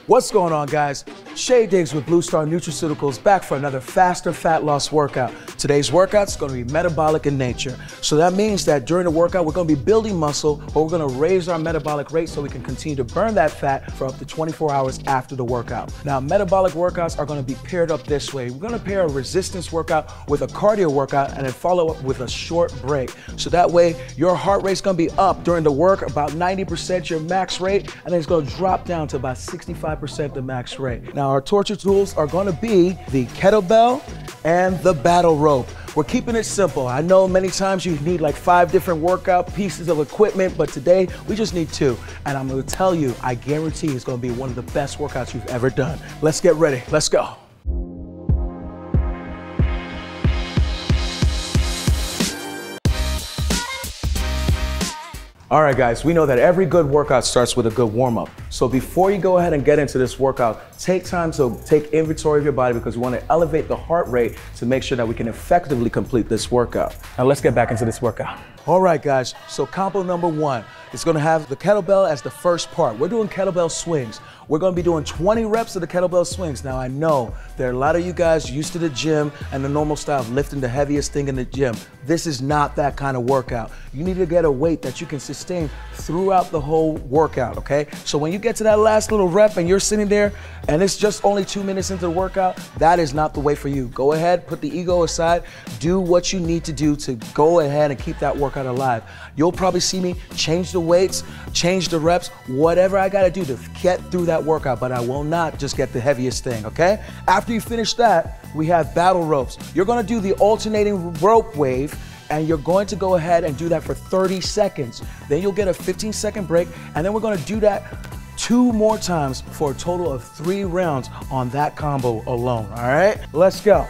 What's going on, guys? Shay with Blue Star Nutraceuticals back for another faster fat loss workout. Today's workout is going to be metabolic in nature. So that means that during the workout, we're going to be building muscle, but we're going to raise our metabolic rate so we can continue to burn that fat for up to 24 hours after the workout. Now, metabolic workouts are going to be paired up this way. We're going to pair a resistance workout with a cardio workout and then follow up with a short break. So that way, your heart rate's going to be up during the work, about 90% your max rate, and then it's going to drop down to about 65% the max rate. Now, our torture tools are going to be the kettlebell and the battle rope. We're keeping it simple. I know many times you need like 5 different workout pieces of equipment, but today we just need 2. And I'm going to tell you, I guarantee it's going to be one of the best workouts you've ever done. Let's get ready. Let's go. All right, guys, we know that every good workout starts with a good warm-up. So before you go ahead and get into this workout, take time to take inventory of your body because we want to elevate the heart rate to make sure that we can effectively complete this workout. Now let's get back into this workout. All right, guys, so combo number 1 is going to have the kettlebell as the first part. We're doing kettlebell swings. We're going to be doing 20 reps of the kettlebell swings. Now, I know there are a lot of you guys used to the gym and the normal style of lifting the heaviest thing in the gym. This is not that kind of workout. You need to get a weight that you can sustain throughout the whole workout, okay? So when you get to that last little rep and you're sitting there and it's just only 2 minutes into the workout, that is not the way for you. Go ahead, put the ego aside, do what you need to do to go ahead and keep that workout alive. You'll probably see me change the weights, change the reps, whatever I gotta do to get through that workout, but I will not just get the heaviest thing, okay? After you finish that, we have battle ropes. You're gonna do the alternating rope wave, and you're going to go ahead and do that for 30 seconds. Then you'll get a 15-second break, and then we're gonna do that 2 more times for a total of 3 rounds on that combo alone, all right? Let's go.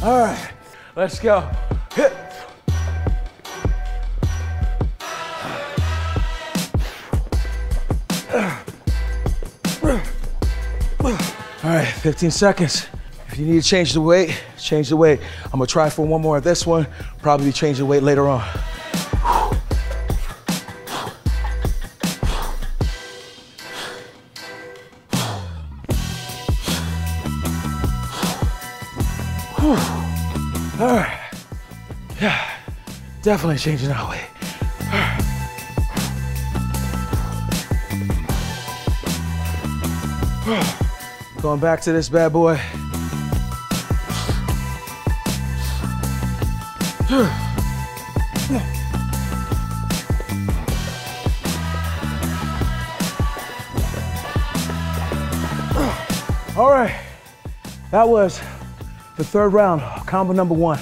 All right, let's go. Hit. All right, 15 seconds. If you need to change the weight, change the weight. I'm gonna try for 1 more of this one, probably change the weight later on. All right, yeah, definitely changing that weight. Going back to this bad boy. All right, that was the 3rd round, combo number 1.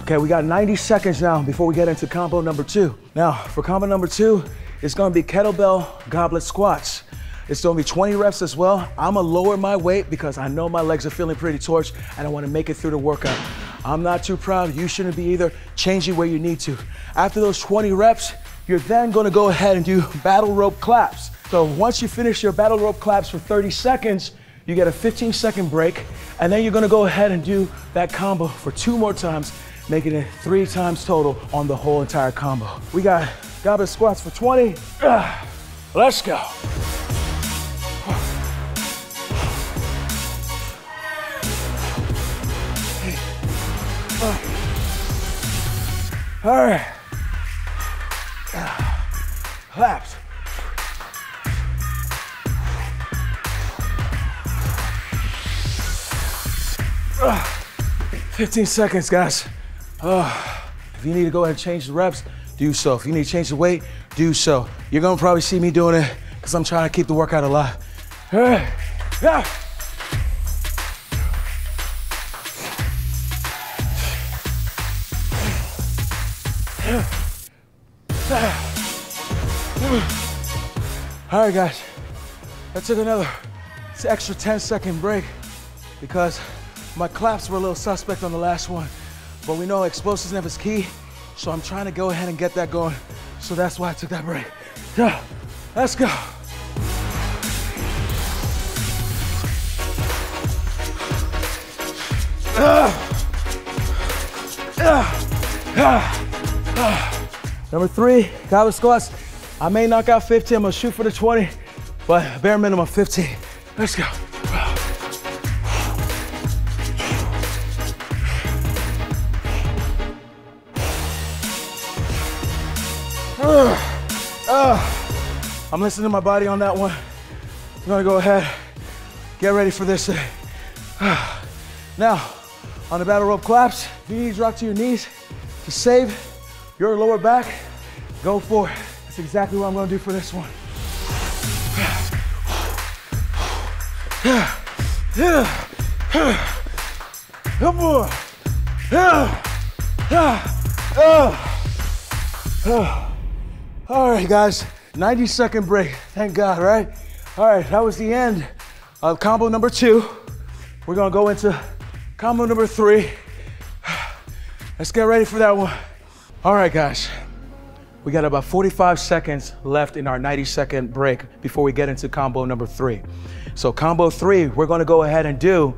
Okay, we got 90 seconds now before we get into combo number 2. Now, for combo number 2, it's gonna be kettlebell goblet squats. It's gonna be 20 reps as well. I'm gonna lower my weight because I know my legs are feeling pretty torched and I wanna make it through the workout. I'm not too proud, you shouldn't be either. Change it where you need to. After those 20 reps, you're then gonna go ahead and do battle rope claps. So once you finish your battle rope claps for 30 seconds, you get a 15-second break, and then you're gonna go ahead and do that combo for 2 more times, making it 3 times total on the whole entire combo. We got goblet squats for 20. Let's go. All right. Claps. Uh, 15 seconds, guys. If you need to go ahead and change the reps, do so. If you need to change the weight, do so. You're gonna probably see me doing it because I'm trying to keep the workout alive. All right. Yeah. All right, guys, I took another extra 10-second break because my claps were a little suspect on the last one, but we know explosiveness is key, so I'm trying to go ahead and get that going, so that's why I took that break. Yeah, let's go. Number 3, goblet squats. I may knock out 15, I'm gonna shoot for the 20, but bare minimum 15. Let's go. I'm listening to my body on that one. I'm gonna go ahead, get ready for this thing. Now, on the battle rope claps, you need to drop to your knees to save your lower back. Go for it. That's exactly what I'm gonna do for this one. Come on. All right, guys, 90-second break. Thank God, right? All right, that was the end of combo number 2. We're gonna go into combo number 3. Let's get ready for that one. All right, guys, we got about 45 seconds left in our 90-second break before we get into combo number 3. So combo 3, we're gonna go ahead and do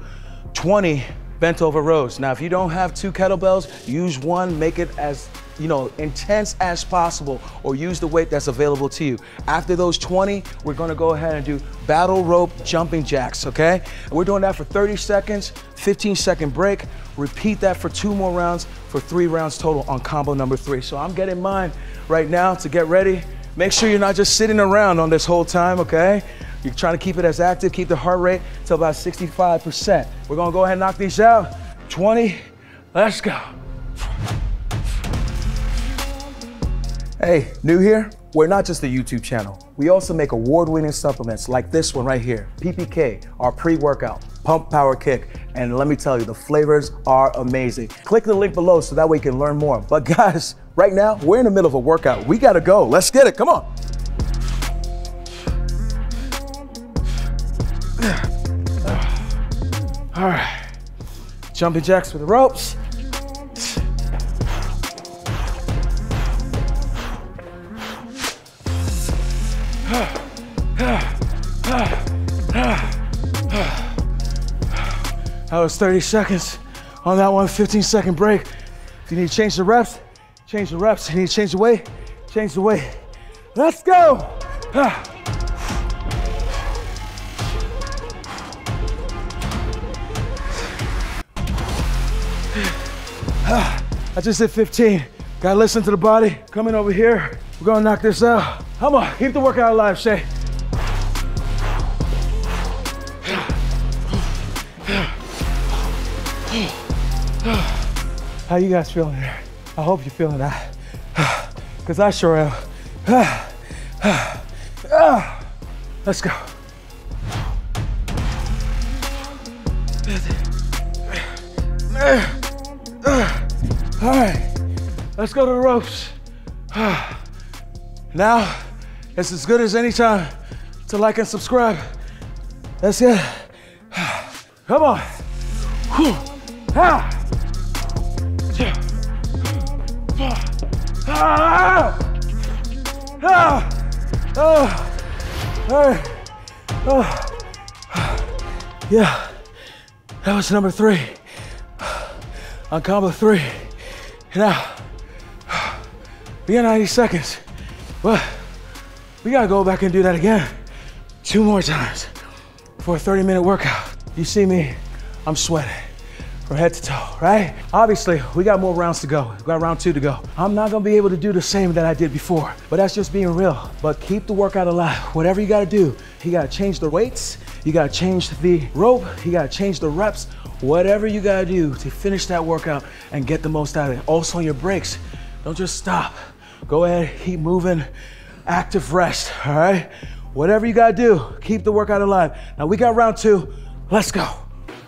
20 bent over rows. Now, if you don't have 2 kettlebells, use one, make it as intense as possible, or use the weight that's available to you. After those 20, we're gonna go ahead and do battle rope jumping jacks, okay? And we're doing that for 30 seconds, 15-second break. Repeat that for 2 more rounds for 3 rounds total on combo number 3. So I'm getting mine right now to get ready. Make sure you're not just sitting around on this whole time, okay? You're trying to keep it as active, keep the heart rate to about 65%. We're gonna go ahead and knock these out. 20, let's go. Hey, new here? We're not just a YouTube channel. We also make award-winning supplements like this one right here, PPK, our pre-workout, Pump Power Kick. And let me tell you, the flavors are amazing. Click the link below so that way you can learn more. But guys, right now, we're in the middle of a workout. We gotta go, let's get it, come on. All right, jumping jacks with the ropes. That was 30 seconds on that one, 15-second break. If you need to change the reps, change the reps. You need to change the weight, change the weight. Let's go. I just did 15. Gotta listen to the body. Coming over here, we're gonna knock this out. Come on, keep the workout alive, Shay. How you guys feeling there? I hope you're feeling that, because I sure am. Let's go. All right, let's go to the ropes. Now, it's as good as any time to like and subscribe. That's it. Come on. All right. Yeah, that was number 3 on combo 3. Now, we got 90 seconds, but we gotta go back and do that again 2 more times for a 30-minute workout. You see me, I'm sweating from head to toe, right? Obviously, we got more rounds to go. We got round 2 to go. I'm not gonna be able to do the same that I did before, but that's just being real. But keep the workout alive. Whatever you gotta do, you gotta change the weights, you gotta change the rope, you gotta change the reps, whatever you gotta do to finish that workout and get the most out of it. Also on your breaks, don't just stop. Go ahead, keep moving, active rest, all right? Whatever you gotta do, keep the workout alive. Now we got round 2, let's go.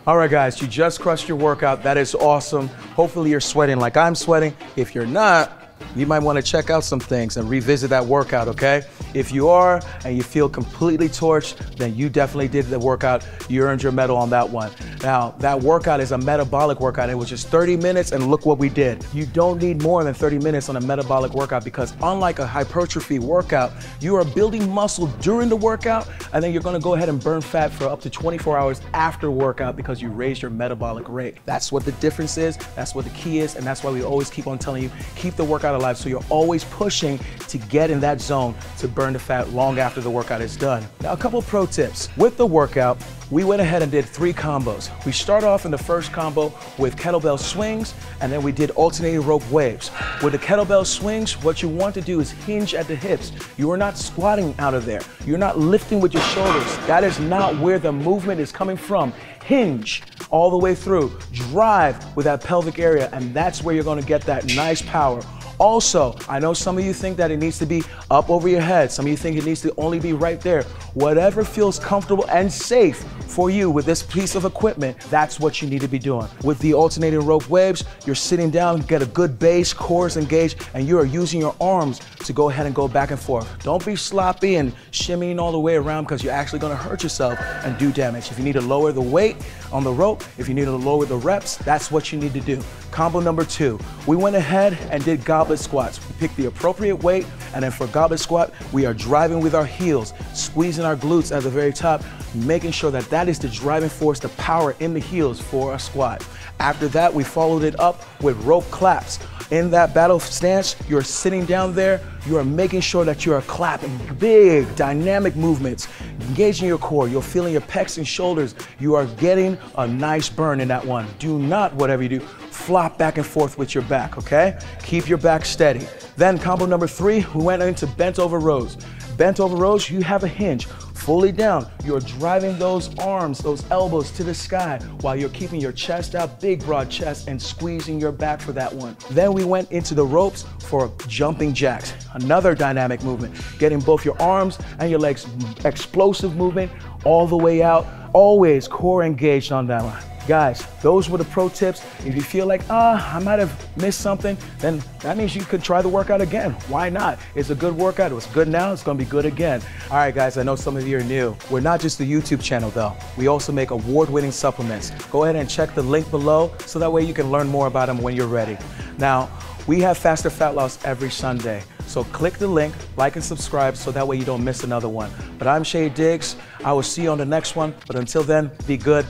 All right, guys, you just crushed your workout. That is awesome. Hopefully you're sweating like I'm sweating. If you're not, you might want to check out some things and revisit that workout, okay? If you are and you feel completely torched, then you definitely did the workout. You earned your medal on that one. Now, that workout is a metabolic workout. It was just 30 minutes, and look what we did. You don't need more than 30 minutes on a metabolic workout because unlike a hypertrophy workout, you are building muscle during the workout, and then you're gonna go ahead and burn fat for up to 24 hours after workout because you raised your metabolic rate. That's what the difference is, that's what the key is, and that's why we always keep on telling you, keep the workout alive so you're always pushing to get in that zone to burn the fat long after the workout is done. Now, a couple pro tips. With the workout, we went ahead and did 3 combos. We start off in the first combo with kettlebell swings, and then we did alternating rope waves. With the kettlebell swings, what you want to do is hinge at the hips. You are not squatting out of there. You're not lifting with your shoulders. That is not where the movement is coming from. Hinge all the way through. Drive with that pelvic area, and that's where you're gonna get that nice power. Also, I know some of you think that it needs to be up over your head. Some of you think it needs to only be right there. Whatever feels comfortable and safe for you with this piece of equipment, that's what you need to be doing. With the alternating rope waves, you're sitting down, get a good base, core is engaged, and you are using your arms to go ahead and go back and forth. Don't be sloppy and shimmying all the way around because you're actually gonna hurt yourself and do damage. If you need to lower the weight on the rope, if you need to lower the reps, that's what you need to do. Combo number 2, we went ahead and did goblet squats. We picked the appropriate weight, and then for goblet squat, we are driving with our heels, squeezing our glutes at the very top, making sure that that is the driving force, the power in the heels for a squat. After that, we followed it up with rope claps. In that battle stance, you're sitting down there, you are making sure that you are clapping big, dynamic movements, engaging your core, you're feeling your pecs and shoulders, you are getting a nice burn in that one. Do not, whatever you do, flop back and forth with your back, okay? Keep your back steady. Then combo number 3, we went into bent over rows. Bent over rows, you have a hinge. Fully down, you're driving those arms, those elbows to the sky while you're keeping your chest out, big broad chest, and squeezing your back for that one. Then we went into the ropes for jumping jacks. Another dynamic movement, getting both your arms and your legs, explosive movement all the way out, always core engaged on that one. Guys, those were the pro tips. If you feel like, I might have missed something, then that means you could try the workout again. Why not? It's a good workout. It was good now. It's going to be good again. All right, guys, I know some of you are new. We're not just a YouTube channel, though. We also make award-winning supplements. Go ahead and check the link below so that way you can learn more about them when you're ready. Now, we have faster fat loss every Sunday. So click the link, like and subscribe so that way you don't miss another one. But I'm Shay Diggs. I will see you on the next one. But until then, be good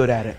at it.